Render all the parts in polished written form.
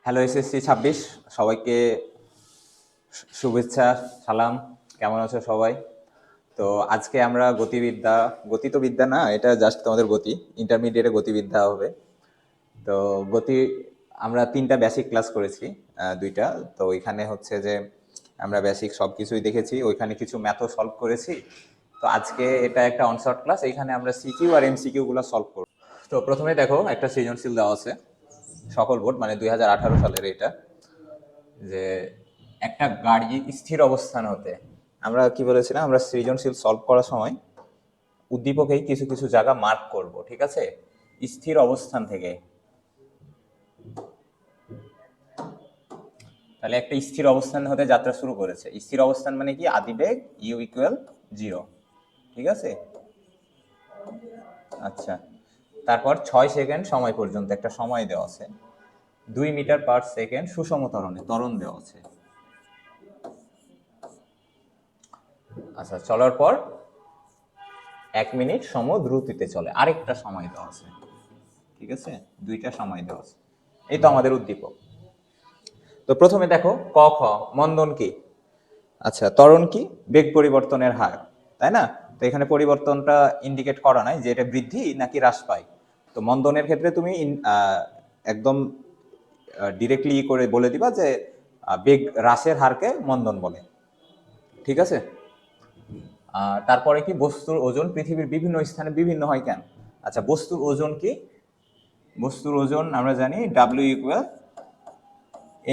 Hello SSC 26 সবাইকে শুভেচ্ছা, সালাম। কেমন আছো সবাই? তো আজকে আমরা গতি তো বিদ্যা না, এটা জাস্ট তোমাদের গতি, ইন্টারমিডিয়েটে গতিবিদ্যা হবে। তো গতি আমরা 3টা বেসিক ক্লাস করেছি, 2টা। তো ওইখানে হচ্ছে যে আমরা বেসিক সব কিছুই দেখেছি, ওইখানে কিছু ম্যাথও সলভ করেছি। তো আজকে এটা একটা অনশর্ট ক্লাস, এইখানে আমরা সিকিউ আর এমসিকিউ গুলো সলভ করব। তো প্রথমে দেখো, একটা সৃজনশীল দেওয়া আছে, সকল বোর্ড মানে 2018 সালের এটা, যে একটা গাড়ি স্থির অবস্থান হতে, আমরা কি বলেছিলাম, আমরা সৃজনশীল সলভ করার সময় উদ্দীপকেই কিছু কিছু জায়গা মার্ক করব, ঠিক আছে? স্থির অবস্থান থেকে, তাহলে একটা স্থির অবস্থান হতে যাত্রা শুরু করেছে। স্থির অবস্থান মানে কি, আদিবেগ ইউ ইকুয়াল 0, ঠিক আছে? আচ্ছা, তারপর 6 সেকেন্ড সময় পর্যন্ত একটা সময় দেওয়া আছে, 2 মিটার পার সেকেন্ড সুষম ত্বরণ দেওয়া আছে। আচ্ছা, চলার পর 1 মিনিট সম দ্রুতিতে চলে, আরেকটা সময় দেওয়া আছে, ঠিক আছে? 2টা সময় দেওয়া আছে। এই তো আমাদের উদ্দীপক। তো প্রথমে দেখো ক খ, মন্দন কি? আচ্ছা, ত্বরণ কি? বেগ পরিবর্তনের হার, তাই না? তো এখানে পরিবর্তনটা ইন্ডিকেট করা নাই যে এটা বৃদ্ধি নাকি হ্রাস পায়। তো মন্দনের ক্ষেত্রে তুমি একদম ডিরেক্টলি করে বলে দিবা যে বেগ হ্রাসের হারকে মন্দন বলে, ঠিক আছে? তারপরে কি, বস্তুর ওজন পৃথিবীর বিভিন্ন স্থানে বিভিন্ন হয় কেন? আচ্ছা, বস্তুর ওজন কি? বস্তুর ওজন আমরা জানি ডাব্লিউ ইকুয়াল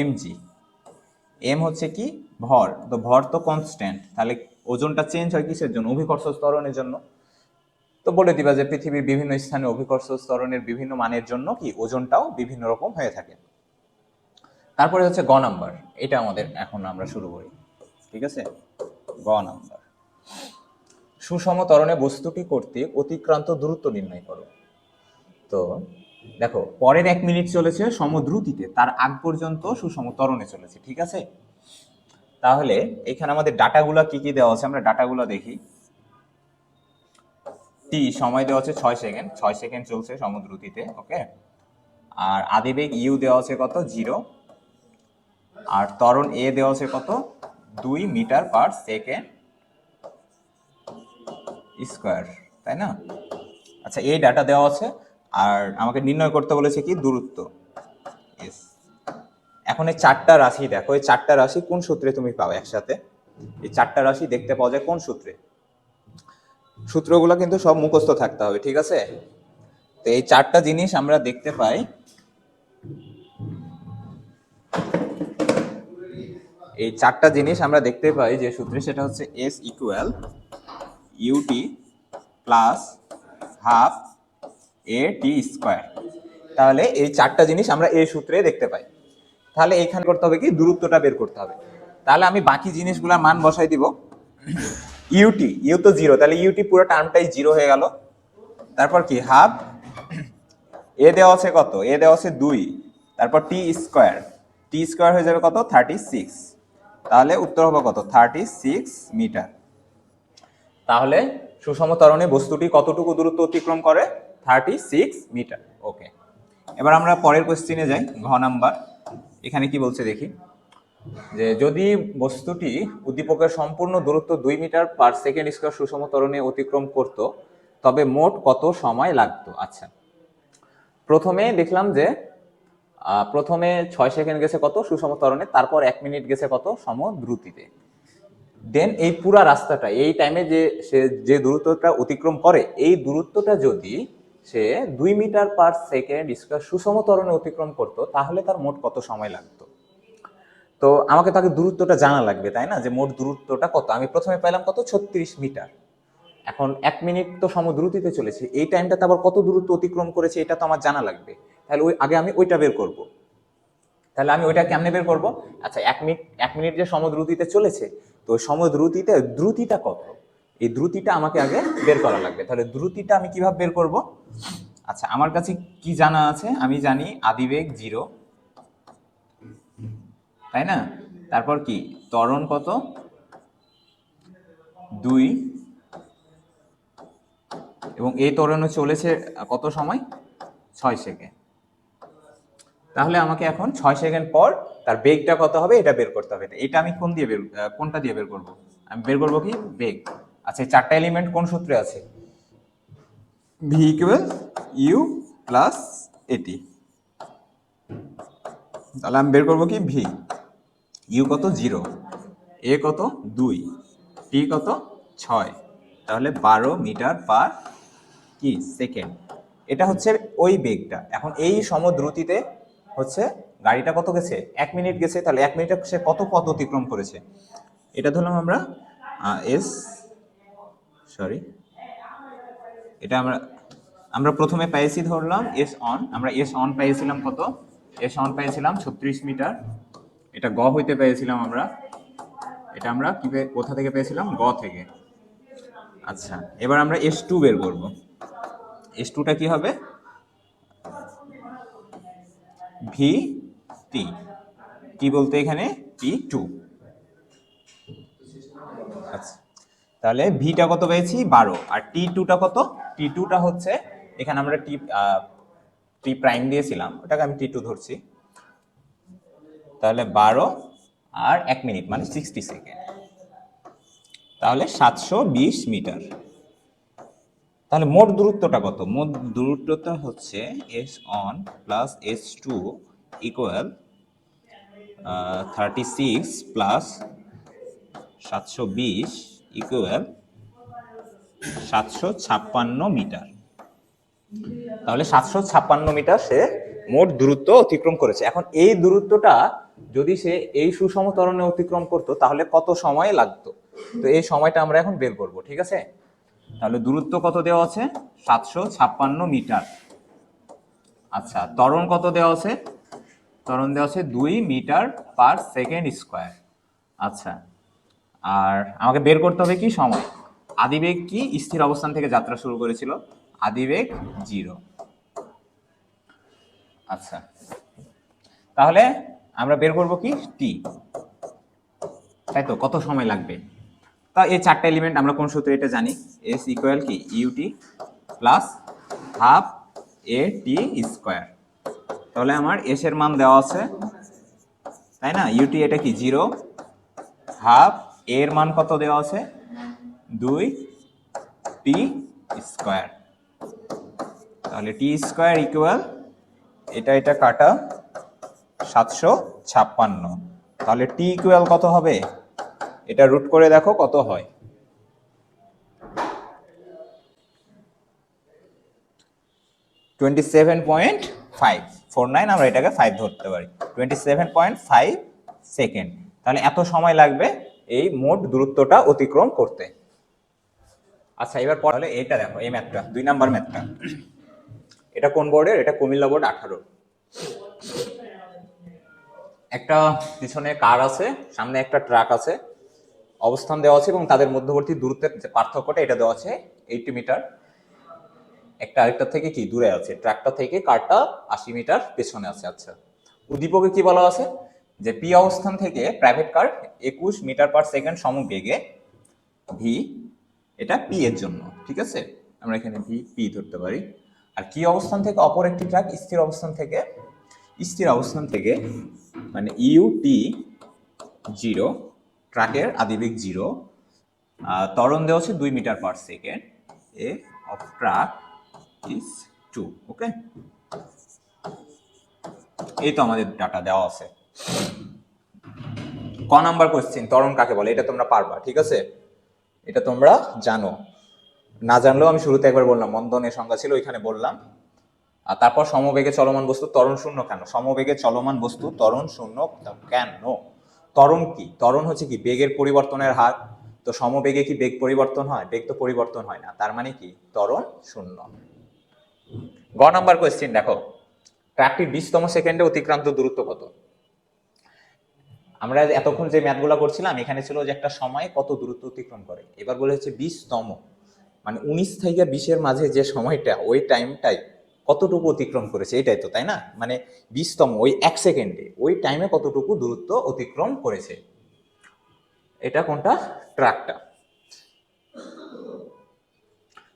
এমজি। এম হচ্ছে কি, ভর। তো ভর তো কনস্ট্যান্ট, তাহলে ওজনটা চেঞ্জ হয় কিসের জন্য? অভিকর্ষ ত্বরণের জন্য। তো বলে দিবা যে পৃথিবীর বিভিন্ন স্থানে অভিকর্ষ ত্বরণের বিভিন্ন মানের জন্য কি ওজনটাও বিভিন্ন রকম হয়ে থাকে। তারপরে হচ্ছে গ নাম্বার, এটা আমাদের এখন আমরা শুরু করি, ঠিক আছে? গ নাম্বার, সুষম ত্বরণে বস্তুটি কর্তৃক অতিক্রান্ত দূরত্ব নির্ণয় করো। তো দেখো, পরের 1 মিনিট চলেছে সমদ্রুতিতে, তার আগ পর্যন্ত সুষম ত্বরণে চলেছে, ঠিক আছে? তাহলে এখানে আমাদের ডাটাগুলা কি কি দেওয়া আছে, আমরা ডাটাগুলা দেখি। টি সময় দেওয়া আছে 6 সেকেন্ড, 6 সেকেন্ড চলছে সমদ্রুতিতে, ওকে। আর আদিবেগ ইউ দেওয়া আছে কত, 0। আর ত্বরণ এ দেওয়া আছে কত, 2 মিটার পার সেকেন্ড স্কোয়ার, তাই না? আচ্ছা, এই ডাটা দেওয়া আছে। আর আমাকে নির্ণয় করতে বলেছে কি, দূরত্ব। Yes. এখন এই 4টা রাশি দেখো, এই 4টা রাশি কোন সূত্রে তুমি পাও একসাথে? এই 4টা রাশি দেখতে পাওয়া যায় কোন সূত্রে? সূত্রগুলো কিন্তু সব মুখস্থ থাকতে হবে, ঠিক আছে? তো এই 4টা জিনিস আমরা দেখতে পাই, এই 4টা জিনিস আমরা দেখতে পাই যে সূত্রে, সেটা হচ্ছে s equal UT plus half এ টি স্কোয়ার। তাহলে এই 4টা জিনিস আমরা এই সূত্রে দেখতে পাই। তাহলে এখানে করতে হবে কি, দূরত্বটা বের করতে হবে। তাহলে আমি বাকি জিনিসগুলোর মান বসাই দিব। ইউটি, ইউ তো 0, তাহলে ইউটি পুরো টার্মটাই 0 হয়ে গেল। তারপর কি, হাফ এ দেওয়া আছে কত, এ দেওয়া আছে 2, তারপর টি স্কোয়ার, টি স্কোয়ার হয়ে যাবে কত, 36। তাহলে উত্তর হবে কত, 36 মিটার। তাহলে সুষম ত্বরণে বস্তুটি কতটুকু দূরত্ব অতিক্রম করে? 36 মিটার, ওকে। এবার আমরা পরের কোশ্চেনে যাই, ঘ নাম্বার। এখানে কি বলছে দেখি, যে যদি বস্তুটি উদ্দীপকের সম্পূর্ণ দূরত্ব 2 মিটার পার সেকেন্ড স্কোয়ার সুষম ত্বরণে অতিক্রম করত, তবে মোট কত সময় লাগতো? আচ্ছা, প্রথমে দেখলাম যে প্রথমে 6 সেকেন্ড গেছে কত সুষম ত্বরণে, তারপর 1 মিনিট গেছে কত সমদ্রুতিতে। দেন এই পুরা রাস্তাটা, এই টাইমে যে সে যে দূরত্বটা অতিক্রম করে, এই দূরত্বটা যদি সে 2 মিটার পার সেকেন্ড স্কোয়ার সুষম ত্বরণে অতিক্রম করত, তাহলে তার মোট কত সময় লাগতো? তো আমাকে তাকে দূরত্বটা জানা লাগবে, তাই না? যে মোট দূরত্বটা কত। আমি প্রথমে পেলাম কত, 36 মিটার। এখন 1 মিনিট তো সমদ্রুতিতে চলেছে, এই টাইমটাতে আবার কত দূরত্ব অতিক্রম করেছে এটা তো আমার জানা লাগবে। তাহলে আগে আমি ওইটা বের করব। তাহলে আমি ওইটা কেমনে বের করব? আচ্ছা, 1 মিনিট যে সমদ্রুতিতে চলেছে, তো সমদ্রুতিতে দ্রুতিটা কত, এই দ্রুতিটা আমাকে আগে বের করা লাগবে। তাহলে দ্রুতিটা আমি কিভাবে বের করব? আচ্ছা, আমার কাছে কি জানা আছে, আমি জানি আদিবেগ 0, তাই না? তারপর কি, ত্বরণ কত, 2, এবং এই ত্বরণে চলেছে কত সময়, 6 সেকেন্ড। তাহলে আমাকে এখন 6 সেকেন্ড পর তার বেগটা কত হবে এটা বের করতে হবে। এটা আমি কোনটা দিয়ে বের করব? আমি বের করব কি বেগ। আচ্ছা, এই চারটা এলিমেন্ট কোন সূত্রে আছে? ভি ইকুয়াল ইউ প্লাস এটি। তাহলে আমি বের করবো কি ভি। ইউ কত 0, এ কত 2, টি কত 6, তাহলে 12 মিটার পার কি সেকেন্ড। এটা হচ্ছে ওই বেগটা। এখন এই সমদ্রুতিতে হচ্ছে গাড়িটা কত গেছে? 1 মিনিট গেছে। তাহলে 1 মিনিটে সে কত পথ অতিক্রম করেছে? এটা ধরলাম আমরা এস, সরি, এটা আমরা আমরা প্রথমে পেয়েছি ধরলাম এস অন। আমরা এস অন পেয়েছিলাম কত? এস অন পেয়েছিলাম 36 মিটার। এটা গ হইতে পেয়েছিলাম আমরা। এটা আমরা কি কোথা থেকে পেয়েছিলাম? গ থেকে। আচ্ছা, এবার আমরা এস টু বের করব। এস টুটা কি হবে? V T. টি বলতে এখানে টি টু। আচ্ছা, তাহলে ভিটা কত পেয়েছি? 12। আর টি টুটা কত? টি টুটা হচ্ছে এখানে আমরা টি প্রাইম দিয়েছিলাম, ওটাকে আমি টি টু ধরছি। তাহলে 12 আর 1 মিনিট মানে 60 সেকেন্ড, তাহলে 720 মিটার। তাহলে মোট দূরত্বটা কত? মোট দূরত্বটা হচ্ছে S one plus S two equal 36 plus 720 equal 756 metre. তাহলে 756 মিটার সে মোট দূরত্ব অতিক্রম করেছে। এখন এই দূরত্বটা যদি সে এই সুষম ত্বরণে অতিক্রম করতো তাহলে কত সময় লাগতো? তো এই সময়টা আমরা এখন বের করব, ঠিক আছে? তাহলে দূরত্ব কত দেওয়া আছে? 756 মিটার। আচ্ছা, ত্বরণ কত দেওয়া আছে? ত্বরণ দেওয়া আছে 2 মিটার পার সেকেন্ড স্কোয়ার। আচ্ছা, আর আমাকে বের করতে হবে কি সময়। আদিবেগ কি স্থির অবস্থান থেকে যাত্রা শুরু করেছিল? আদিবেগ 0। আচ্ছা, তাহলে আমরা বের করব কি টি, তাই তো? কত সময় লাগবে? তা এই চারটা এলিমেন্ট আমরা কোন সূত্রে এটা জানি? এস ইকুয়াল কি ইউটি প্লাস হাফ এ টি স্কোয়ার। তাহলে আমার এস এর মান দেওয়া আছে, তাই না? ইউটি এটা কি 0, হাফ এর মান কত দেওয়া আছে? 2 টি স্কোয়ার। তাহলে টি স্কোয়ার ইকুয়াল এটা কাটা 756। তাহলে টি ইকুয়াল কত হবে? এটা রুট করে দেখো কত হয়। 27.549, আমরা এটাকে 5 ধরতে পারি। 27.5 সেকেন্ড। তাহলে এত সময় লাগবে এই মোট দূরত্বটা অতিক্রম করতে। আচ্ছা, এবার তাহলে এটা দেখো, এই ম্যাথটা 2 নাম্বার ম্যাথটা। এটা কোন বোর্ডের? এটা কুমিল্লা বোর্ড 18। একটা পিছনে কার আছে, সামনে একটা ট্রাক আছে, অবস্থান দেওয়া আছে এবং তাদের মধ্যবর্তী দূরত্বের যে পার্থক্যটা এটা দেওয়া আছে 80 মিটার। একটা আরেকটা থেকে কি দূরে আছে, ট্রাকটা থেকে কারটা 80 মিটার পেছনে আছে। আচ্ছা, উদ্দীপকে কি বলা আছে? যে পি অবস্থান থেকে private car 21 metre per second সমবেগে ভি, এটা পি এর জন্য, ঠিক আছে? আমরা এখানে ভি পি ধরতে পারি। আর কি অবস্থান থেকে অপর একটি ট্রাক স্থির অবস্থান থেকে মানে ইউটি 0, ট্রাকের আদিবেগ 0, ত্বরণ দেওয়া হচ্ছে 2 metre per second, A of truck is 2। Okay, এই তো আমাদের ডাটা দেওয়া আছে। ক নাম্বার কোশ্চেন, ত্বরণ কাকে বলে? এটা তোমরা পারবা, ঠিক আছে? এটা তোমরা জানো, না জানলেও আমি শুরুতে একবার বললাম, মন্দনের সংজ্ঞা ছিল ওইখানে বললাম। আর তারপর সমবেগে চলমান বস্তু ত্বরণ শূন্য কেন? সমবেগে চলমান বস্তু ত্বরণ শূন্য কেন? ত্বরণ কি? ত্বরণ হচ্ছে কি বেগের পরিবর্তনের হার। তো সমবেগে কি বেগ পরিবর্তন হয়? বেগ তো পরিবর্তন হয় না, তার মানে কি ত্বরণ শূন্য। গ নাম্বার কোয়েশ্চেন দেখো, ট্রাকটির 20তম সেকেন্ডে অতিক্রান্ত দূরত্ব কত? আমরা এতক্ষণ যে ম্যাথগুলো করছিলাম এখানে ছিল যে একটা সময় কত দূরত্ব অতিক্রম করে, এবার বলে হচ্ছে 20তম, মানে 19 থেকে 20-এর মাঝে যে সময়টা, ওই টাইমটাই কতটুকু অতিক্রম করেছে, এটাই তো, তাই না? মানে 20তম ওই 1 সেকেন্ডে ওই টাইমে কতটুকু দূরত্ব অতিক্রম করেছে। এটা কোনটা? ট্রাকটা।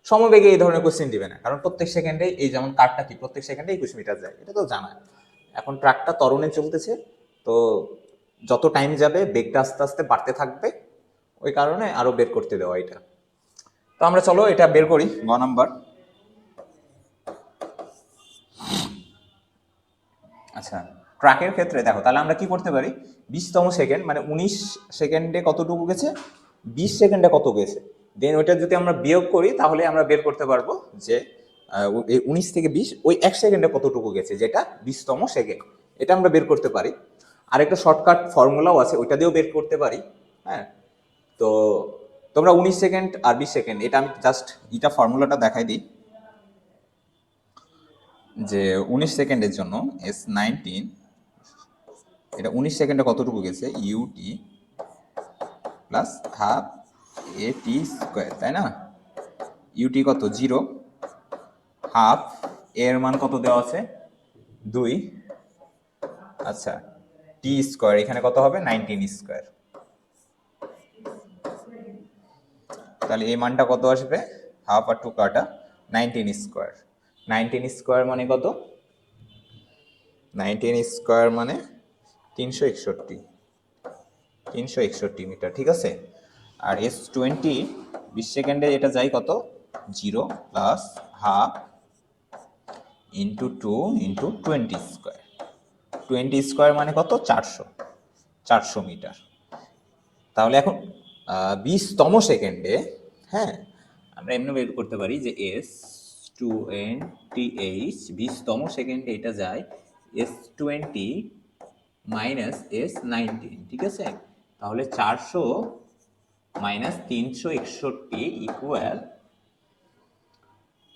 সমবেগে এই ধরনের কোশ্চেন দিবে না, কারণ প্রত্যেক সেকেন্ডে এই যেমন কারটা কি প্রত্যেক সেকেন্ডে 21 মিটার যায়, এটা তো জানা। এখন ট্রাকটা ত্বরণে চলতেছে, তো যত টাইম যাবে বেগটা আস্তে আস্তে বাড়তে থাকবে, ওই কারণে আরো বের করতে দেওয়া এটা। তো আমরা চলো এটা বের করি। গ নাম্বার, আচ্ছা ট্রাকের ক্ষেত্রে দেখো, তাহলে আমরা কি করতে পারি, 20তম সেকেন্ড মানে 19 সেকেন্ডে কতটুকু গেছে, 20 সেকেন্ডে কত গেছে, দেন ওইটা যদি আমরা বিয়োগ করি তাহলে আমরা বের করতে পারবো যে এই 19 থেকে 20 ওই 1 সেকেন্ডে কতটুকু গেছে, যেটা 20তম সেকেন্ড, এটা আমরা বের করতে পারি। আর একটা শর্টকাট ফর্মুলাও আছে, ওইটা দিয়েও বের করতে পারি। হ্যাঁ, তো তোমরা 19 সেকেন্ড আর 20 সেকেন্ড, এটা আমি জাস্ট এটা ফর্মুলাটা দেখাই দিই, যে 19 সেকেন্ডের জন্য S19, এটা 19 সেকেন্ডে কতটুকু গেছে, ইউটি প্লাস হাফ এ টি স্কোয়ার, তাই না? ইউটি কত, 0, হাফ এর মান কত দেওয়া আছে, 2, আচ্ছা টি স্কোয়ার এখানে কত হবে, 19 স্কোয়ার। তাহলে এই মানটা কত আসবে, হাফ আর 2 কাটা 19 স্কোয়ার। 19 স্কোয়ার মানে কত, 19 স্কোয়ার মানে 361 মিটার, ঠিক আছে। আর S20 20 সেকেন্ডে এটা যায় কত, 0 plus half into 2 into 20 square. 20 square মানে কত, 400 মিটার। তাহলে এখন 20তম সেকেন্ডে, হ্যাঁ, আমরা এমনি বের করতে পারি যে S20H 20তম সেকেন্ডে এটা যায় S20 মাইনাস S19, ঠিক আছে। তাহলে 400 মাইনাস 361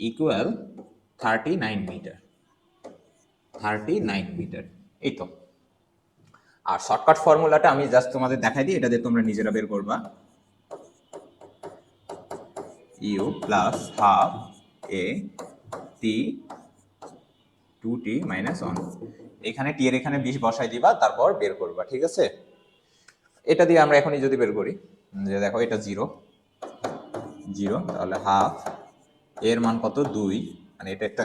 ইকুয়াল 39 মিটার, 39 মিটার, এই তো। আর শর্টকাট ফর্মুলাটা আমি জাস্ট তোমাদের দেখাই দিই, এটা দিয়ে তোমরা নিজেরা বের করবা। ইউ প্লাস হাফ এ টি 2t মাইনাস 1, এখানে টি এর এখানে 20 বসাই দিবা, তারপর বের করবা, ঠিক আছে। এটা দিয়ে আমরা এখনই যদি বের করি, যে দেখো এটা 0, তাহলে হাফ এর মান কত, 2, মানে এটা একটা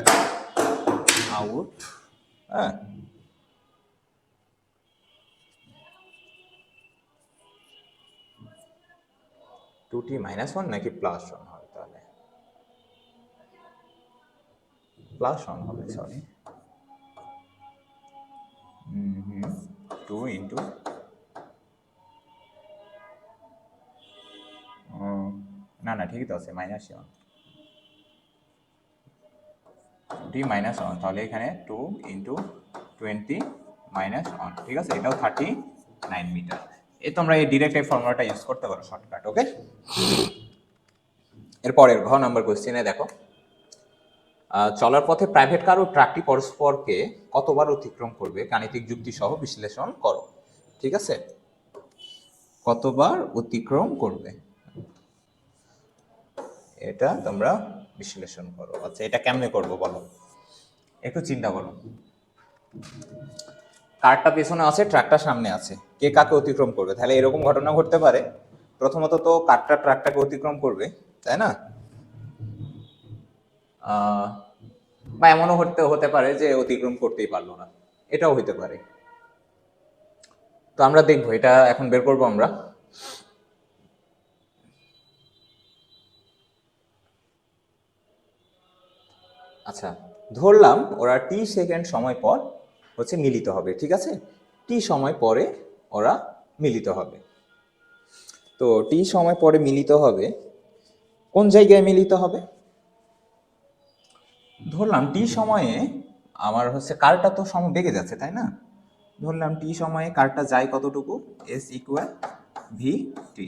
আউট, হ্যাঁ, টু টি মাইনাস 1 নাকি প্লাস 1 হবে, তাহলে প্লাস 1 হবে, সরি, 2 ইন্টু না ঠিকই তো আছে, মাইনাস 1 টি মাইনাস 1, তাহলে এখানে 2 ইন্টু 20 মাইনাস 1, ঠিক আছে, এটাও 39 মিটার। এই তোমরা এই ডিরেক্ট এই ফর্মুলাটা ইউজ করতে পারো, শর্টকাট, ওকে। এরপরের ঘ নাম্বার কোশ্চেনে দেখো, চলার পথে প্রাইভেট কার ও ট্রাকটি পরস্পরকে কতবার অতিক্রম করবে, গাণিতিক যুক্তি সহ বিশ্লেষণ করো, ঠিক আছে। কতবার অতিক্রম করবে এটা তোমরা বিশ্লেষণ করো। আচ্ছা এটা কেমনে করবো বলো, একটু চিন্তা করো। কারটা পেছনে আছে, ট্রাকটা সামনে আছে, কে কাকে অতিক্রম করবে, তাহলে এরকম ঘটনা ঘটতে পারে, প্রথমত তো কারটা ট্রাকটাকে অতিক্রম করবে, তাই না, বা এমনও হতে পারে যে অতিক্রম করতেই পারলো না, এটাও হইতে পারে। তো আমরা দেখবো, এটা এখন বের করবো আমরা। আচ্ছা ধরলাম ওরা টি সেকেন্ড সময় পর হচ্ছে মিলিত হবে, ঠিক আছে, টি সময় পরে ওরা মিলিত হবে। তো টি সময় পরে মিলিত হবে, কোন জায়গায় মিলিত হবে, ধরলাম টি সময়ে আমার হচ্ছে কারটা তো সময় বেগে যাচ্ছে, তাই না, ধরলাম টি সময়ে কারটা যায় কতটুকু, এস ইকুয়াল ভি টি,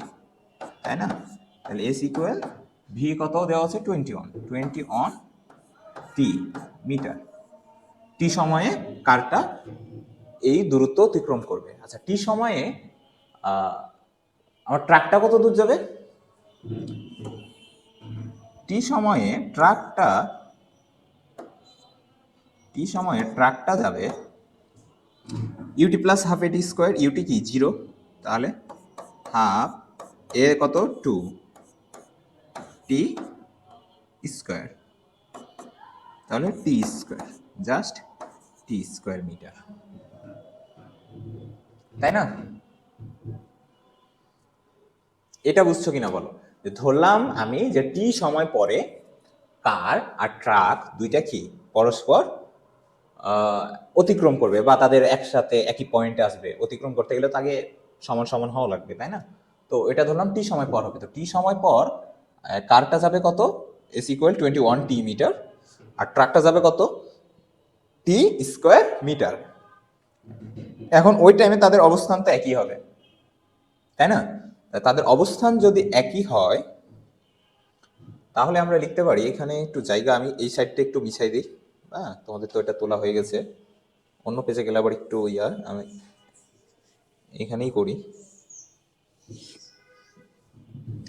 তাই না, তাহলে এস ইকুয়াল ভি কত দেওয়া আছে, 21 টি মিটার। টি সময়ে কারটা এই দূরত্ব অতিক্রম করবে। আচ্ছা টি সময়ে আমার ট্রাকটা কত দূর যাবে, টি সময়ে ট্রাকটা যাবে UT plus half A T square, UT কি 0, তাহলে হাফ এ কত 2 টি স্কোয়ার, তাহলে t square, just t square meter, তাই না? এটা বুঝছো কিনা বলো? যে ধরলাম আমি যে টি সময় পরে কার আর ট্রাক দুইটা কি পরস্পর অতিক্রম করবে বা তাদের একসাথে একই পয়েন্টে আসবে। অতিক্রম করতে গেলে তাকে সমান সমান হওয়া লাগবে, তাই না? তো এটা ধরলাম টি সময় পর হবে। তো টি সময় পর কারটা যাবে কত? এস ইকুয়াল 21 টি মিটার, আর ট্রাকটা যাবে কত? টি স্কোয়ার মিটার। এখন ওই টাইমে তাদের অবস্থান তো একই হবে, তাই না? তাদের অবস্থান যদি একই হয় তাহলে আমরা লিখতে পারি, এখানে একটু জায়গা আমি এই সাইডটা একটু মিছাই দিই। হ্যাঁ, তোমাদের তো এটা তোলা হয়ে গেছে, অন্য পেজে গেলে আবার একটু আমি এখানেই করি।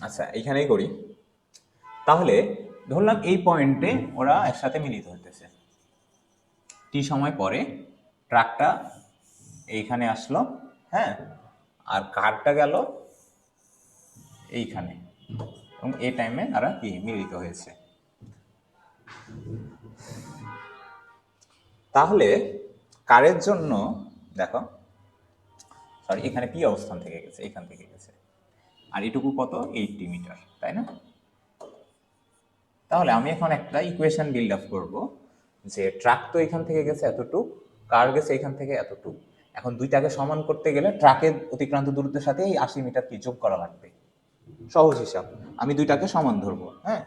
আচ্ছা, এইখানেই করি। তাহলে ধরলাম এই পয়েন্টে ওরা একসাথে মিলিত হতেছে, টি সময় পরে ট্রাকটা এইখানে আসলো, হ্যাঁ, আর কারটা গেল এইখানে, এবং এই টাইমে তারা কি মিলিত হয়েছে। তাহলে কারের জন্য দেখো, সরি, এখানে পি অবস্থান থেকে গেছে, এখান থেকে গেছে, আর এটুকু কত? 80 মিটার, তাই না? তাহলে আমি এখন একটা ইকুয়েশন বিল্ড আপ করবো যে ট্রাক তো এখান থেকে গেছে এতটুক, কার গেছে এখান থেকে এতটুক। এখন দুইটাকে সমান করতে গেলে ট্রাকের অতিক্রান্ত দূরত্বের সাথে এই 80 মিটার কি যোগ করা লাগবে। সহজ হিসাব, আমি দুইটাকে সমান ধরবো। হ্যাঁ,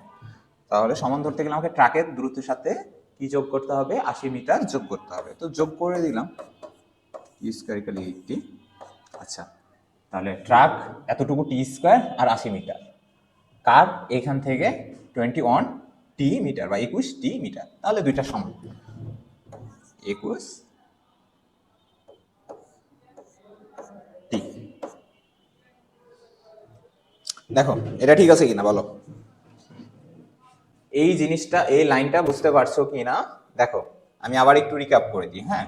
তাহলে সমান ধরতে গেলে আমাকে ট্রাকের দূরত্বের সাথে কি যোগ করতে হবে? 80 মিটার যোগ করতে হবে। তো যোগ করে দিলাম, টি স্কোয়ার ইকুয়াল 80। আচ্ছা, তাহলে ট্রাক এতটুকু টি স্কোয়ার আর 80 মিটার, কার এখান থেকে 21 টি মিটার বা 21 টি মিটার, তাহলে দুইটা সমান, 21 টি। দেখো এটা ঠিক আছে কিনা বলো? এই জিনিসটা, এই লাইনটা বুঝতে পারছো কিনা দেখো, আমি আবার একটু রিক্যাপ করে দিই। হ্যাঁ,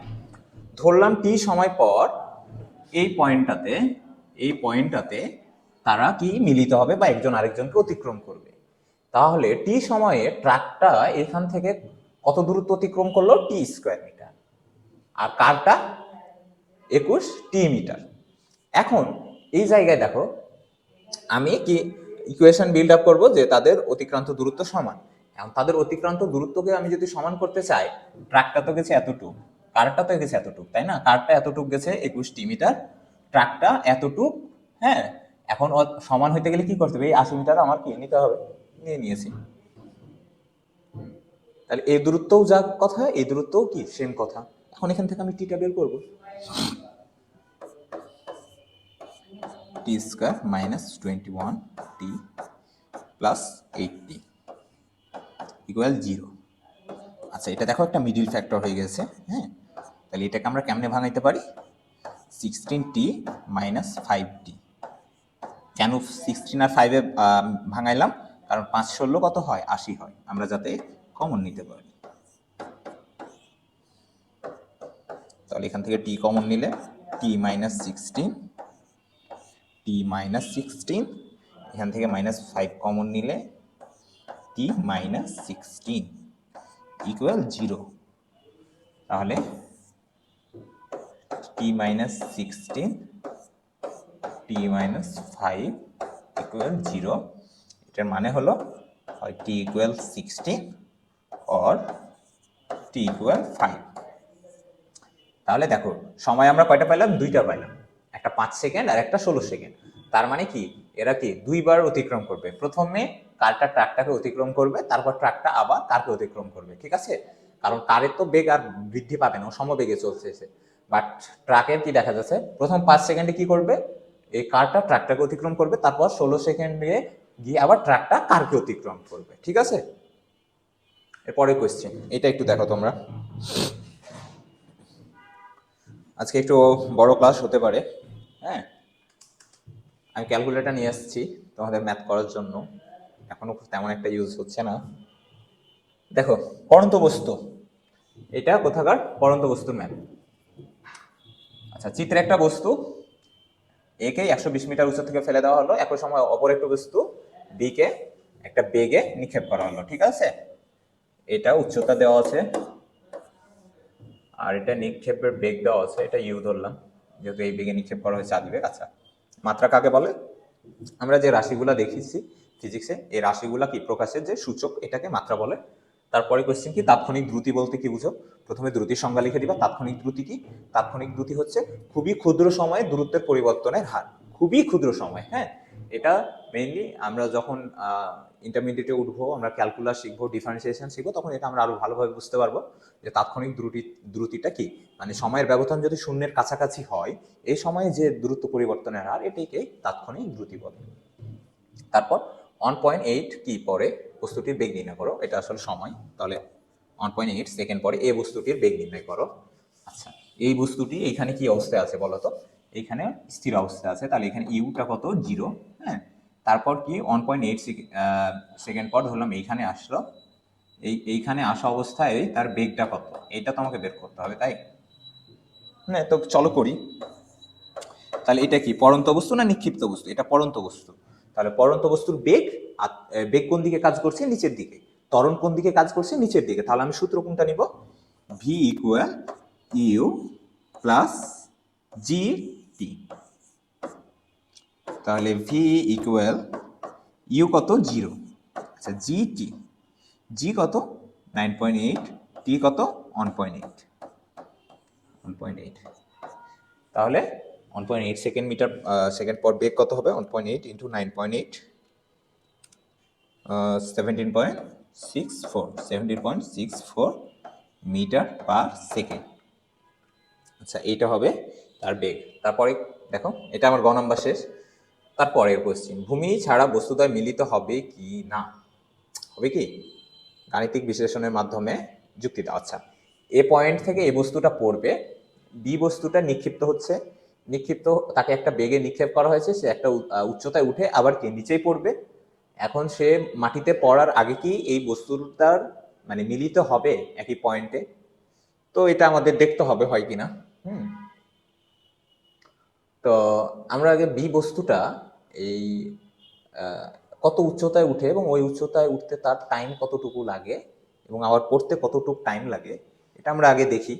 ধরলাম টি সময় পর এই পয়েন্টটাতে তারা কি মিলিত হবে বা একজন আরেকজনকে অতিক্রম করবে। তাহলে টি সময়ে ট্রাকটা এখান থেকে কত দূরত্ব অতিক্রম করলো? টি স্কোয়ার মিটার, আর কারটা 21 টি মিটার। এখন এই জায়গায় দেখো, আমি কি ইকুয়েশন বিল্ড আপ করবো যে তাদের অতিক্রান্ত দূরত্ব সমান। এখন তাদের অতিক্রান্ত দূরত্বকে আমি যদি সমান করতে চাই, ট্রাকটা তো গেছে এতটুক, কারটা তো গেছে এতটুক, তাই না? কারটা এতটুক গেছে 21 টি মিটার, ট্রাকটা এতটুক। হ্যাঁ, এখন সমান হইতে গেলে কি করতে হবে? এই 80 মিটার আমার কি নিতে হবে, নিয়ে নিয়েছি। তাহলে এই দূরত্বও যা কথা, এই দূরত্বও কি সেম কথা। এখন এখান থেকে আমি টিটা বের করবো, টি স্কোয়ার মাইনাস 21 টি প্লাস 80 ইকুয়াল 0। আচ্ছা, এটা দেখো একটা মিডিল ফ্যাক্টর হয়ে গেছে। হ্যাঁ, তাহলে এটাকে আমরা কেমনে ভাঙাইতে পারি? 16t minus 5t। কেন 16 আর 5-এ ভাঙাইলাম? কারণ 5 16 কত হয়? 80 হয়, আমরা যাতে কমন নিতে পারি। তাহলে এখান থেকে t কমন নিলে t মাইনাস 16, t মাইনাস 16, এখান থেকে মাইনাস 5 কমন নিলে t মাইনাস 16 ইকুয়াল 0। তাহলে t minus 16, t minus 5 equal 0। এটার মানে হলো হয় t equal 16 or t equal 5। তাহলে দেখো, সময় আমরা কয়টা পাইলাম? দুইটা পাইলাম, একটা 5 সেকেন্ড আর একটা 16 সেকেন্ড। তার মানে কি এরা কি দুইবার অতিক্রম করবে। প্রথমে কারটা ট্রাকটাকে অতিক্রম করবে, তারপর ট্রাকটা আবার কারকে অতিক্রম করবে, ঠিক আছে? কারণ কারের তো বেগ আর বৃদ্ধি পাবে না, ও সমবেগে চলছে। বাট ট্রাকের কি দেখা যাচ্ছে, প্রথম 5 সেকেন্ডে কি করবে? এই কারটা ট্রাকটাকে অতিক্রম করবে, তারপর 16 সেকেন্ডে গিয়ে আবার ট্রাকটা কারকে অতিক্রম করবে, ঠিক আছে? এরপরে কোয়েশ্চেন, এটা একটু দেখো তোমরা। আজকে একটু বড় ক্লাস হতে পারে। হ্যাঁ, আমি ক্যালকুলেটর নিয়ে আসছি তোমাদের ম্যাথ করার জন্য, এখনো তেমন একটা ইউজ হচ্ছে না। দেখো, পড়ন্ত বস্তু, এটা কোথাকার পড়ন্ত বস্তুর ম্যাথ। আচ্ছা, চিত্রে একটা বস্তু একে 120 মিটার উচ্চ থেকে ফেলে দেওয়া হলো, একই সময় অপর একটা বস্তু বিকে একটা বেগে নিক্ষেপ করা হলো, ঠিক আছে? এটা উচ্চতা দেওয়া আছে আর এটা নিক্ষেপের বেগ দেওয়া আছে, এটা ইউ ধরলাম, যেহেতু এই বেগে নিক্ষেপ করা হয়েছে আদিবেগ। আচ্ছা, মাত্রা কাকে বলে? আমরা যে রাশিগুলা দেখেছি ফিজিক্সে, এই রাশিগুলা কি প্রকাশের যে সূচক, এটাকে মাত্রা বলে। তারপরে কোশ্চেন কি, তাৎক্ষণিক দ্রুতি বলতে কি বুঝো? প্রথমে দ্রুতির সংজ্ঞা লিখে দিবা। তাৎক্ষণিক দ্রুতি কি? তাৎক্ষণিক দ্রুতি হচ্ছে খুবই ক্ষুদ্র সময়ে দূরত্বের পরিবর্তনের হার, খুবই ক্ষুদ্র সময়। হ্যাঁ, এটা মেইনলি আমরা যখন ইন্টারমিডিয়েটে উঠবো, আমরা ক্যালকুলাস শিখবো, ডিফারেন্সিয়েশন শিখবো, তখন এটা আমরা আরো ভালোভাবে বুঝতে পারবো যে তাৎক্ষণিক দ্রুতিটা কি। মানে সময়ের ব্যবধান যদি শূন্যের কাছাকাছি হয়, এই সময়ে যে দূরত্ব পরিবর্তনের হার, এটাকে তাৎক্ষণিক দ্রুতি বলে। তারপর 1.8 কি পরে বস্তুটির বেগ নির্ণয় করো, এটা আসলে সময়। তাহলে 1.8 সেকেন্ড পরে এই বস্তুটির বেগ নির্ণয় করো। আচ্ছা, এই বস্তুটি এখানে কি অবস্থায় আছে বলো তো? এইখানে স্থির অবস্থায় আছে, তাহলে এখানে ইউটা কত? 0। হ্যাঁ, তারপর কি 1.8 সেকেন্ড পর ধরলাম এইখানে আসলো, এইখানে আসা অবস্থায় তার বেগটা কত, এটা তো আমাকে বের করতে হবে, তাই? হ্যাঁ, তো চলো করি। তাহলে এটা কি পড়ন্ত বস্তু না নিক্ষিপ্ত বস্তু? এটা পড়ন্ত বস্তু। তাহলে পড়ন্ত বস্তুর বেগ, বেগ কোন দিকে কাজ করছে? নিচের দিকে। ত্বরণ কোন দিকে কাজ করছে? নিচের দিকে। তাহলে আমি সূত্র কোনটা নিব? ভি ইকুয়াল ইউ প্লাস জি টি। তাহলে ভি ইকুয়াল ইউ কত? 0। আচ্ছা, জি টি, জি কত? 9.8, টি কত? 1.8। তাহলে 1.8 সেকেন্ড পর বেগ কত হবে? 1.8 ইন্টু 9.8, 17.64 মিটার পার সেকেন্ড। আচ্ছা, এইটা হবে তার বেগ। তারপরে দেখো, এটা আমার গ নাম্বার শেষ। তারপরের কোশ্চেন, ভূমি ছাড়া বস্তুদ্বয় মিলিত হবে কি না? হবে কি? গাণিতিক বিশ্লেষণের মাধ্যমে যুক্তি দাও। আচ্ছা, এ পয়েন্ট থেকে এ বস্তুটা পড়বে, বি বস্তুটা নিক্ষিপ্ত হচ্ছে, তাকে একটা বেগে নিক্ষেপ করা হয়েছে, সে একটা উচ্চতায় উঠে আবার কি নিচেই পড়বে। এখন সে মাটিতে পড়ার আগে কি এই বস্তুটার মানে মিলিত হবে একই পয়েন্টে? তো এটা আমাদের দেখতে হবে হয় কিনা। তো আমরা আগে বি বস্তুটা এই কত উচ্চতায় উঠে এবং ওই উচ্চতায় উঠতে তার টাইম কতটুকু লাগে এবং আবার পড়তে কতটুকু টাইম লাগে, এটা আমরা আগে দেখি।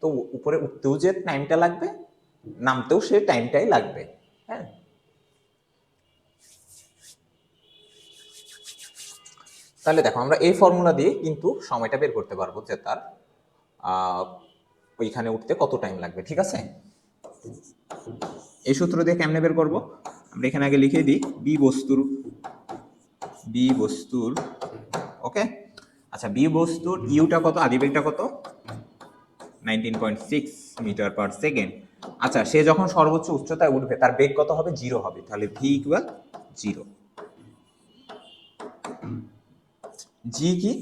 তো উপরে উঠতেও যে টাইমটা লাগবে, নামতেও সে টাইমটাই লাগবে। হ্যাঁ, তাহলে দেখো, আমরা এই ফর্মুলা দিয়ে কিন্তু সময়টা বের করতে পারবো যে তার ওইখানে উঠতে কত টাইম লাগবে। ঠিক আছে, এই সূত্র দিয়ে কেমনে বের করবো? আমরা এখানে আগে লিখে দিই বি বস্তুর ওকে। আচ্ছা, বি বস্তুর ইউটা কত? আদিবেগটা কত? 19.6 মিটার পার সেকেন্ড। আচ্ছা, সে যখন সর্বোচ্চ উচ্চতায় উঠবে তার বেগ কত হবে? 0 হবে। তাহলে ভি ইকুয়াল 0। জি কি?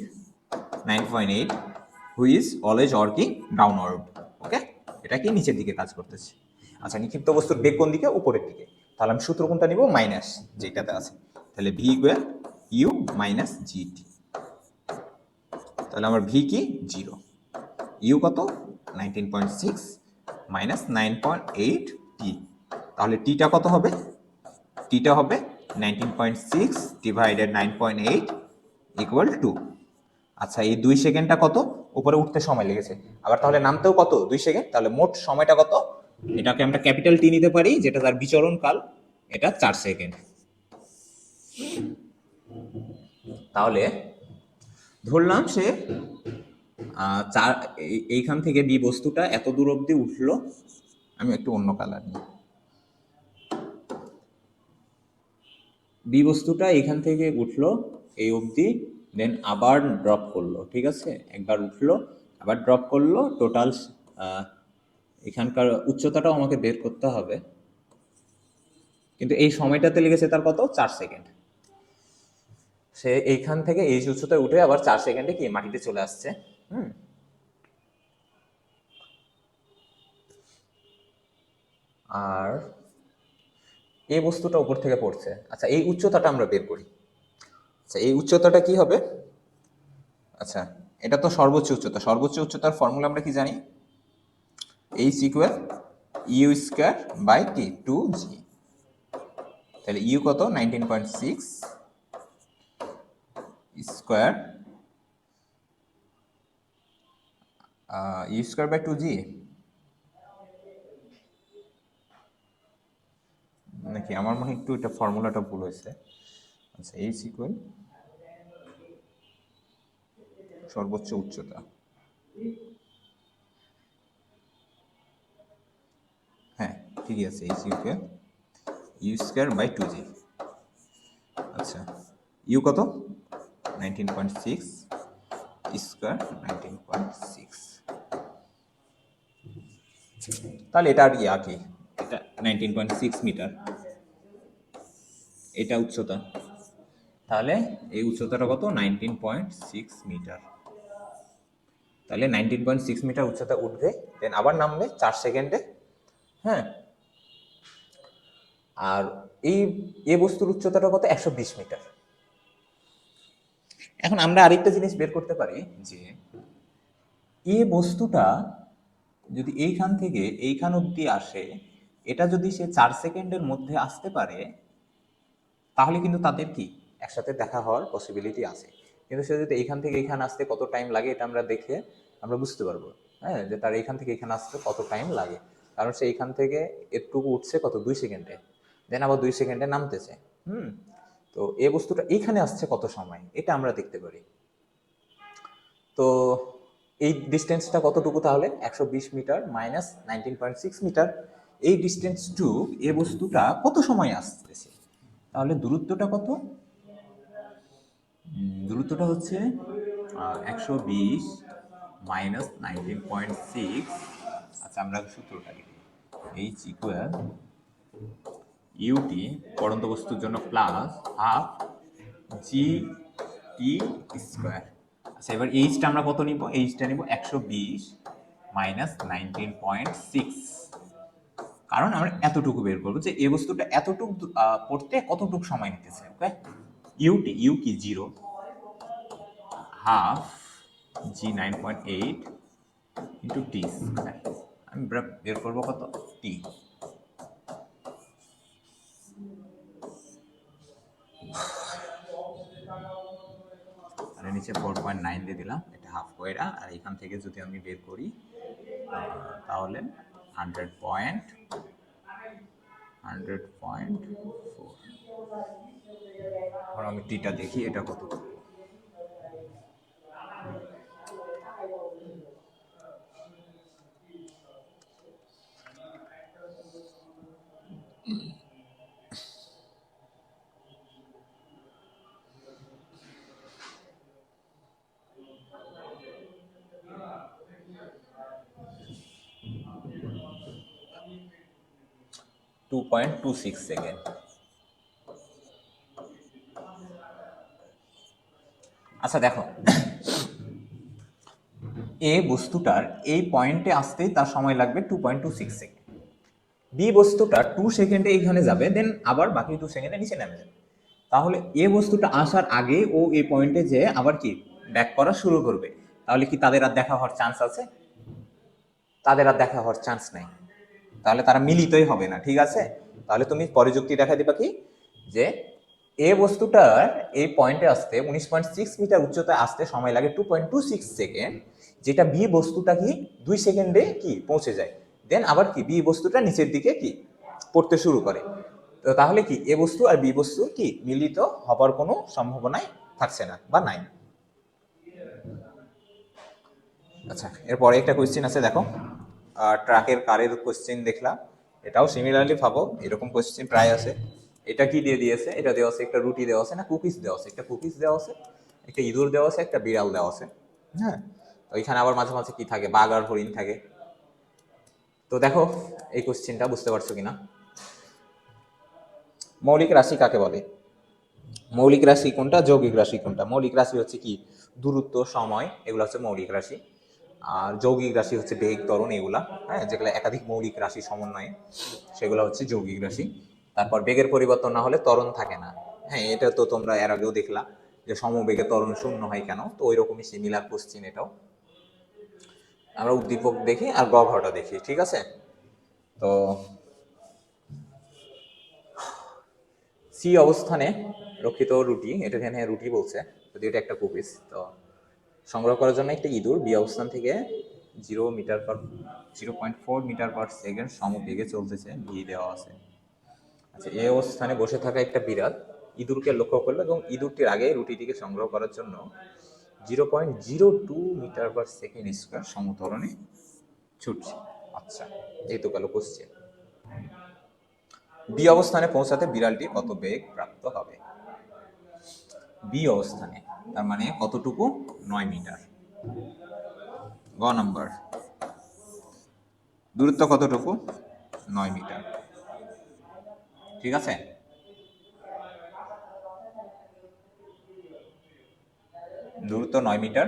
9.8, who is always working downward. Okay, এটা কি নিচের দিকে কাজ করতেছে। আচ্ছা, নিক্ষিপ্ত বস্তুর বেগ কোন দিকে? উপরের দিকে। তাহলে আমি সূত্র কোনটা নিব? মাইনাস যেটাতে আছে। তাহলে ভি ইকুয়াল ইউ মাইনাস জি টি। তাহলে আমার ভি কি? 0। ইউ কত? 19.6 মাইনাস 9.8 টি। তাহলে টিটা কত হবে? টিটা হবে 19.6 ডিভাইডেড 9.8 ইকুয়াল 2। আচ্ছা, এই 2 সেকেন্ডটা কত? উপরে উঠতে সময় লেগেছে, আবার তাহলে নামতেও কত? 2 সেকেন্ড। তাহলে মোট সময়টা কত? এটাকে আমরা ক্যাপিটাল টি নিতে পারি, যেটা তার বিচরণ কাল, এটা 4 সেকেন্ড। তাহলে ধরলাম সে এইখান থেকে বি বস্তুটা এত দূর অবধি উঠলো। আমি একটু অন্য কালার নিই। বি বস্তুটা এখান থেকে উঠলো এই অবধি, দেন আবার ড্রপ করলো। ঠিক আছে, একবার উঠলো আবার ড্রপ করলো। টোটাল এখানকার উচ্চতাটাও আমাকে বের করতে হবে, কিন্তু এই সময়টাতে লেগেছে তার কত? 4 সেকেন্ড। সে এইখান থেকে এই উচ্চতায় উঠে আবার 4 সেকেন্ডে কি মাটিতে চলে আসছে। আর এই বস্তুটা উপর থেকে পড়ছে। আচ্ছা, এই উচ্চতাটা আমরা বের করি। আচ্ছা, এই উচ্চতাটা কি হবে? আচ্ছা, এটা তো সর্বোচ্চ উচ্চতা। সর্বোচ্চ উচ্চতার ফর্মুলা আমরা কি জানি? H equal you square by t, 2g। তাহলে ইউ কত? 19.6 square u square by two g, নাকি আমার মনে হয় একটু এটা ফর্মুলাটা ভুল হয়েছে। আচ্ছা, এইচ ইকুয়াল সর্বোচ্চ উচ্চতা, হ্যাঁ ঠিকই আছে, h equal u square by two g. আচ্ছা, ইউ কত? 19.6, স্কোয়ার 19.6, তাহলে এটা আর ইয়া কি, এটা 19.6 মিটার, এটা উচ্চতা, তাহলে এই উচ্চতাটা কত? 19.6 মিটার। তাহলে 19.6 মিটার উচ্চতা উঠবে, দেন আবার নামবে 4 সেকেন্ডে। হ্যাঁ, আর এই এ বস্তুর উচ্চতাটা কত? 120 মিটার। এখন আমরা আরেকটা জিনিস বের করতে পারি যে এ বস্তুটা যদি এইখান থেকে এইখান অবধি আসে, এটা যদি সে 4 সেকেন্ডের মধ্যে আসতে পারে, তাহলে কিন্তু তাদের কি একসাথে দেখা হওয়ার পসিবিলিটি আছে। কিন্তু সে যদি এইখান থেকে এইখানে আসতে কত টাইম লাগে, এটা আমরা দেখে আমরা বুঝতে পারবো, হ্যাঁ, যে তার এইখান থেকে এখানে আসতে কত টাইম লাগে। কারণ সে এইখান থেকে এটুকু উঠছে কত? 2 সেকেন্ডে, দেন আবার 2 সেকেন্ডে নামতেছে। তো এই বস্তুটা এইখানে আসছে কত সময়, এটা আমরা দেখতে পারি। তো এই ডিস্টেন্সটা কতটুকু তাহলে? 120 মিটার মাইনাস 19.6 মিটার। এই ডিস্টেন্স টু এ বস্তুটা কত সময় আসতেছে, তাহলে দূরত্বটা কত? দূরত্বটা হচ্ছে 120 মাইনাস 19.6। আচ্ছা, আমরা সূত্রটা লিখি, এইচ ইকুয়াল ইউটি পড়ন্ত বস্তুর জন্য প্লাস হাফ জি টি স্কোয়ার। আচ্ছা, এবার এইচটা আমরা কত নিব? এইচটা নিব 120 মাইনাস 19.6, কারণ আমরা এতটুকু বের করবো যে এই বস্তুটা এতটুকু পড়তে কতটুকু সময় নিতেছে। ওকে, ইউটি, ইউ কি? 0, হাফ জি 9.8 ইন্টু টি স্কোয়ার। আমি বের করবো কত? টি। আর নিচে 4.9 দিয়ে দিলাম, এটা হাফ কয়রা, আর এখান থেকে যদি আমি বের করি তাহলে 100.4। এখন আমি টিটা দেখি এটা কত। Two 2.26 second. আচ্ছা দেখো, এ বস্তুটার এই পয়েন্টে আসতেই তার সময় লাগবে 2.26 সেকেন্ড। বি বস্তুটা 2 সেকেন্ডে এখানে যাবে, দেন আবার বাকি 2 সেকেন্ডে নিচে নেমে যাবে। তাহলে এ বস্তুটা আসার আগে ও এই পয়েন্টে যেয়ে আবার কি ব্যাক করা শুরু করবে। তাহলে কি তাদের আর দেখা হওয়ার চান্স আছে? তাদের আর দেখা হওয়ার চান্স নাই, তাহলে তারা মিলিতই হবে না। ঠিক আছে, তাহলে তুমি পরে যুক্তি দেখা দিবা কি, যে এ বস্তুটার এই পয়েন্টে আসতে 19.6 মিটার উচ্চতায় আসতে সময় লাগে 2.26 সেকেন্ড, যেটা বি বস্তুটা কি 2 সেকেন্ডে কি পৌঁছে যায়, দেন আবার কি বি বস্তুটা নিচের দিকে কি পড়তে শুরু করে। তো তাহলে কি এ বস্তু আর বি বস্তু কি মিলিত হবার কোনো সম্ভাবনাই থাকছে না বা নাই। আচ্ছা, এরপরে একটা কোয়েশ্চেন আছে, দেখো ট্রাকের কারের কোয়েশ্চেন দেখলাম, এটাও সিমিলারলি ভাবো, এরকম কোয়েশ্চেন প্রায় আছে। এটা কি দিয়ে দিয়েছে? এটা দেওয়া আছে একটা রুটি দেওয়া আছে, না কুকিজ দেওয়া আছে, একটা কুকিজ দেওয়া আছে, একটা ইঁদুর দেওয়া আছে, একটা বিড়াল দেওয়া আছে। হ্যাঁ, তো এখানে আবার মাঝে মাঝে কি থাকে? বাঘ আর হরিণ থাকে। তো দেখো এই কোয়েশ্চেনটা বুঝতে পারছো কিনা। মৌলিক রাশি কাকে বলে? মৌলিক রাশি কোনটা, যৌগিক রাশি কোনটা? মৌলিক রাশি হচ্ছে কি দূরত্ব, সময়, এগুলো হচ্ছে মৌলিক রাশি। আর যৌগিক রাশি হচ্ছে বেগ, ত্বরণ, এগুলা, হ্যাঁ, যেগুলো একাধিক মৌলিক রাশি সমন্বয়ে, সেগুলো হচ্ছে যৌগিক রাশি। তারপর বেগের পরিবর্তন না হলে ত্বরণ থাকে না। হ্যাঁ, এটা তো তোমরা এর আগেও দেখলা যে সমবেগে ত্বরণ শূন্য হয় কেন, তো ওই রকমই সিমিলার কোশ্চিন এটাও। আমরা উদ্দীপক দেখি আর গ ঘটা দেখি, ঠিক আছে? তো সি অবস্থানে রক্ষিত রুটি, এটা এখানে রুটি বলছে, যদি এটা একটা কুকিজ, তো সংগ্রহ করার জন্য একটা ইঁদুর বি অবস্থান থেকে 0.4 মিটার পার সেকেন্ড সমবেগে চলতেছে, ভি দেওয়া আছে। আচ্ছা, এই অবস্থানে বসে থাকা একটা বিড়াল ইঁদুরকে লক্ষ্য করলো এবং ইঁদুরটির আগে রুটিটিকে সংগ্রহ করার জন্য 0.02 মিটার পার সেকেন্ড স্কোয়ার সমত্বরণে ছুটছে। আচ্ছা, যেহেতু গেল কোশ্চেন, বি অবস্থানে পৌঁছাতে বিড়ালটি কত বেগ প্রাপ্ত হবে? বি অবস্থানে, তার মানে কতটুকু? 9 মিটার। গ নাম্বার, দূরত্ব কতটুকু? 9 মিটার। ঠিক আছে, দূরত্ব 9 মিটার।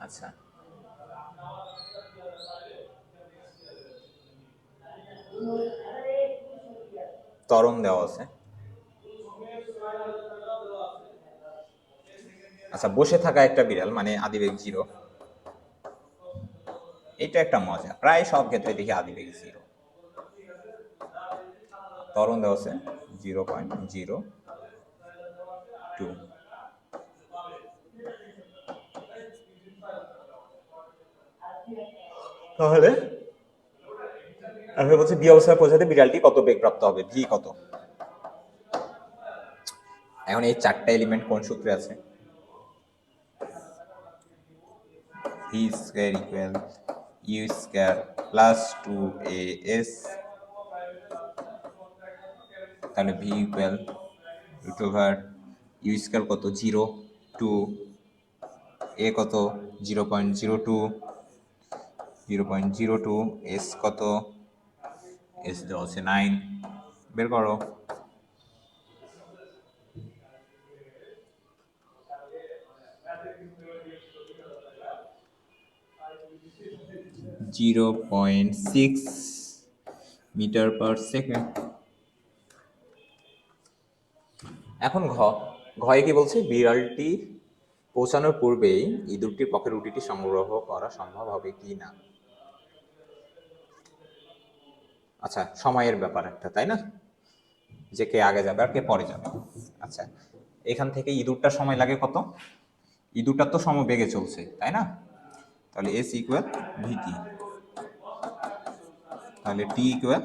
আচ্ছা, ত্বরণ দেওয়া আছে। আচ্ছা, বসে থাকা একটা বিড়াল মানে আদিবেগ 0। এটা একটা মজা, প্রায় সব ক্ষেত্রে দেখি আদিবেগ 0। ত্বরণ দেওয়া আছে 0.02। তাহলে আমি বলছি বি অবস্থায় পৌঁছাতে বিড়ালটি কত বেগ প্রাপ্ত হবে? ভি কত? এখন এই চারটা এলিমেন্ট কোন সূত্রে আছে? V square equal you square plus 2as, তাহলে V equal root over U square কত? 0.2, এ কত? 0.02, 0.02, এস কত? এস দেওয়া আছে 9, বের করো। Zero point six metre per second. এখন ঘয়ে কি বলছে? বিড়ালটি পৌঁছানোর পূর্বেই ইঁদুরটির পক্ষে রুটিটি সংগ্রহ করা সম্ভব হবে কি না। আচ্ছা, সময়ের ব্যাপার একটা, তাই না? যে কে আগে যাবে আর কে পরে যাবে। আচ্ছা, এখান থেকে ইঁদুরটার সময় লাগে কত? ইঁদুরটার তো সমবেগে চলছে, তাই না? তাহলে এস ইকুয়াল ভিটি, তাহলে t equal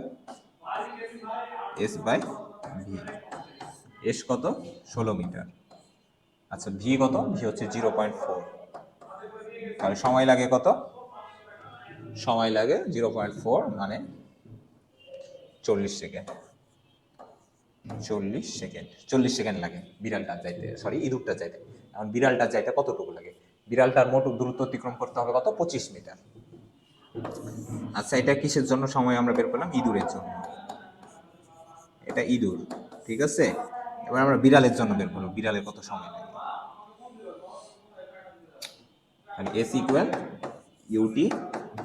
s by v. S কত? 16 মিটার। আচ্ছা, ভি কত? ভি হচ্ছে 0.4। তাহলে সময় লাগে কত? সময় লাগে 0.4, মানে 40 সেকেন্ড। 40 সেকেন্ড লাগে বিড়ালটার যাইতে, সরি ইঁদুরটা যাইতে। এখন বিড়ালটার যাইতে কতটুকু লাগে? বিড়ালটার মোট দূরত্ব অতিক্রম করতে হবে কত? 25 মিটার। আচ্ছা, এটা কিসের জন্য সময় আমরা বের করলাম? ইঁদুরের জন্য। এটা ইঁদুর, ঠিক আছে। এবার আমরা বিড়ালের জন্য বের করবো বিড়ালের কত সময় লাগে। তাহলে S equal UT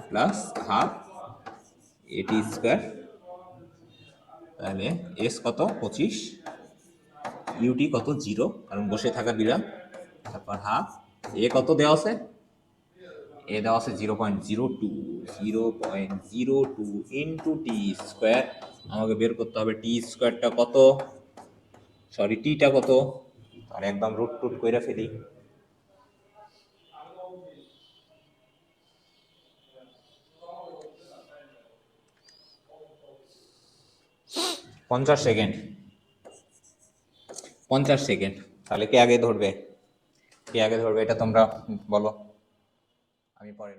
plus half A T square. তাহলে এস কত? 25, ইউটি কত? 0, কারণ বসে থাকা বিড়াল। তারপর হাফ এ কত দেওয়া আছে? এ দেওয়া আছে 0.02, 0.02 ইন্টু টি স্কোয়ার। আমাকে বের করতে হবে টি স্কোয়ারটা কত, সরি টিটা কত। তাহলে একদম রুট টুট করে ফেলি। 50 সেকেন্ড। 50 সেকেন্ড। তাহলে কে আগে ধরবে? কে আগে ধরবে এটা তোমরা বলো, আমি পরে